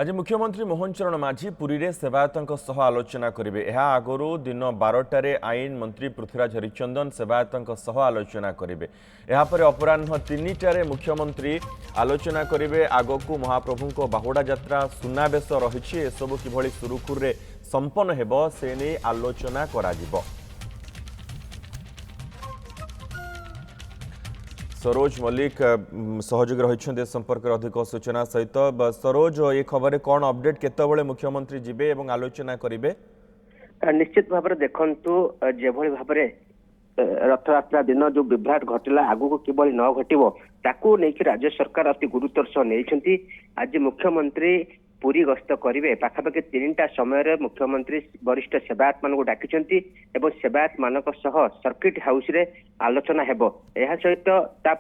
आज मुख्यमंत्री मोहन चरण माझी पुरी रे सेवायतों सह आलोचना करेंगे। यह आगु दिन 12टार आईन मंत्री पृथ्वीराज हरिचंदन सेवायतों सह आलोचना करेंगे। यापर अपराह 3टार मुख्यमंत्री आलोचना करेंगे। आगक महाप्रभु बाहुड़ा यात्रा सुनावेश रही एसबू किभली सुरुखुरे संपन्न हेब से नहीं आलोचना करा जिवो। सरोज मल्लिक सहयोगी रही संपर्क अधिक सूचना सहित। सरोज ये खबर कौन अपडेट केतबेले मुख्यमंत्री जिबे एवं आलोचना करिवे? निश्चित भाव देखु जो भाव रथयात्रा दिन जो विभ्राट घटला आगू किभली न घटव ताकू नहीं राज्य सरकार अति गुरुत्वर सह नहीं। आज मुख्यमंत्री पुरी गस्त करेंगे। पाखापाखि 3टा समय मुख्यमंत्री वरिष्ठ सेवायत मान डाकी सेवायत मान सर्किट हाउस रे आलोचना हेब। यह सहित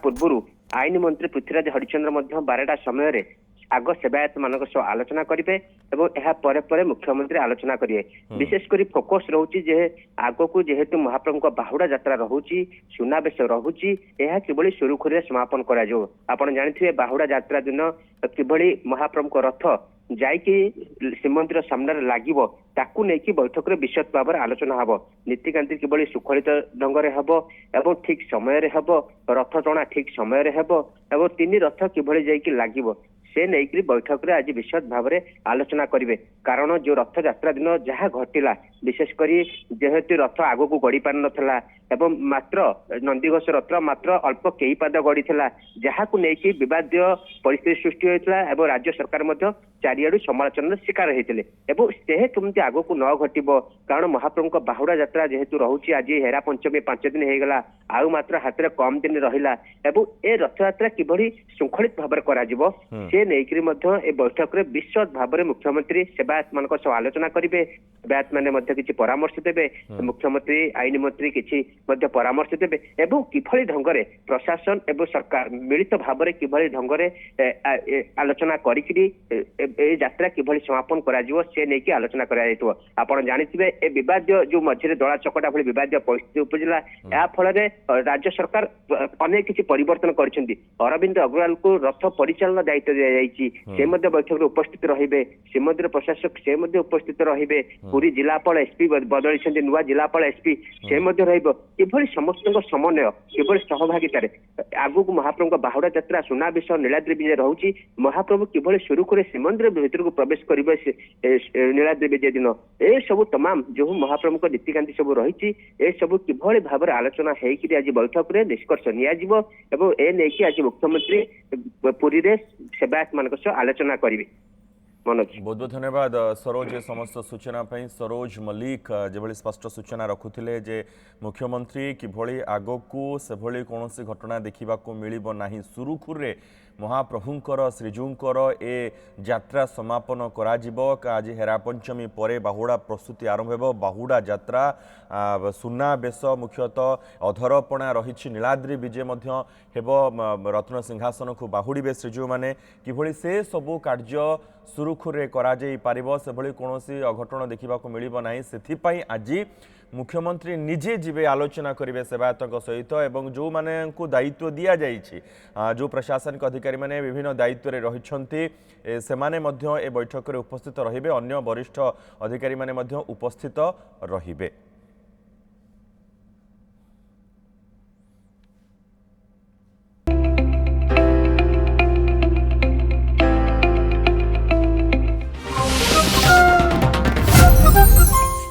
पूर्व आईन मंत्री पृथ्वीराज हरिचंद्र 12टा समय आग सेवायत मान आलोचना करेंगे और मुख्यमंत्री आलोचना करेंगे। विशेषकर फोकस रोचे जे आग को जेहेतु महाप्रभु बाहुड़ा यात्रा रोचे सुनावेश रोचे यह किभली सुरुखुरे समापन करा जाओ। आपण जानिथिबे बाहुड़ा यात्रा दिन किभली महाप्रभु रथ जाइकी श्रीमंदिर सामने लगे ताकू नहीं बैठक में विशद भाव आलोचना हम। नीतिकांति किभली सुखलित ढंग से हम एवं ठीक समय हम रथ टणा ठीक समय हम एवं 3 रथ किभली जाइकी लगे से नहीं बैठक में आज विशद भाव आलोचना करेंगे। कारण जो रथ यात्रा दिन जहाँ घटला विशेषकर जेहेतु रथ आग को गड़ी पार नाला एवं मात्र नंदीघोष रथ मात्र अल्प कई पाद गड़ी जहाँ को लेकिन विवाद परिस्थिति सृष्टि होता है। राज्य सरकार चारिआडू समालोचना शिकार होते से केमती आग को न घटव। कारण महाप्रभु बाहुड़ा यात्रा जेहेतु रोचे आज हेरा पंचमी 5 दिन होगा आउ मात्र हाथ में कम दिन रहा ए रथ यात्रा किभली श्रृंखलित भाव करा नहीं बैठक में विशद भाव में मुख्यमंत्री सेवायत मान आलोचना करेंगे। सेवायत मैंने किसी परामर्श देवे मुख्यमंत्री आईन मंत्री किसी परामर्श देवे एवं किभली ढंग से प्रशासन एवं सरकार मिलित भाव में किभली ढंग से आलोचना करी यात्रा किभली समापन करा से नहीं आलोचना कर। आपण जानिथिबे ए विवाद जो मझे दला चकटा भली विवाद परिस्थिति उपजिला या फल राज्य सरकार अनेक किसी परिवर्तन कर अरविंद अग्रवाल को रथ परिचालन दायित्व दिया से बैठक में उपस्थित रहिबे। श्रीमंदिर प्रशासक से उपस्थित रहिबे। पुरी जिलापाल एसपी बदली नुआ जिलापाल एसपी से किभली समस्त समन्वय किभली सहभागितार आगू महाप्रभु बाहुड़ा यात्रा सुनावेश नीलाद्री विजय रोचे महाप्रभु किभली सुरुखुरे श्रीमंदिर भीतर को प्रवेश करेंगे नीलाद्री विजय दिन ए सब तमाम जो महाप्रभु नीतिकांति सब रही सब किभली भाव आलोचना होकर आज बैठक में निष्कर्ष नहीं आज मुख्यमंत्री पुरी रे सेवायत मान आलोचना करेंगे। मनोज बहुत बहुत धन्यवाद सरोज समस्त सूचना पर। सरोज मल्लिक जो स्पष्ट सूचना रखुले जे मुख्यमंत्री किभली आगकू से कौन घटना देखा मिलना नहीं सुरुखुरे महाप्रभुंकर श्रीजूंकर ए यात्रा समापन करा आज हेरा पंचमी पर बाहुड़ा प्रस्तुति आरंभ हो। बाहुड़ा यात्रा सुनावेश मुख्यतः अधरपणा रही नीलाद्री विजय रत्न सिंहासन को बाहुड़े श्रीजू मैंने किभली से सबू कार्य सुरुखुरे करा जाई पारिबो से भली कोनोसी अघटन देखा मिलना नहीं। से आज मुख्यमंत्री निजे जीवे आलोचना करेंगे सेवायतों सहित एवं जो माने को दायित्व दिया जाइछि जो प्रशासनिक अधिकारी माने विभिन्न दायित्व रे रहिछन्ति से माने मध्य ए बैठक रे उपस्थित रहिबे। अन्य वरिष्ठ अधिकारी माने मध्य उपस्थित रहिबे।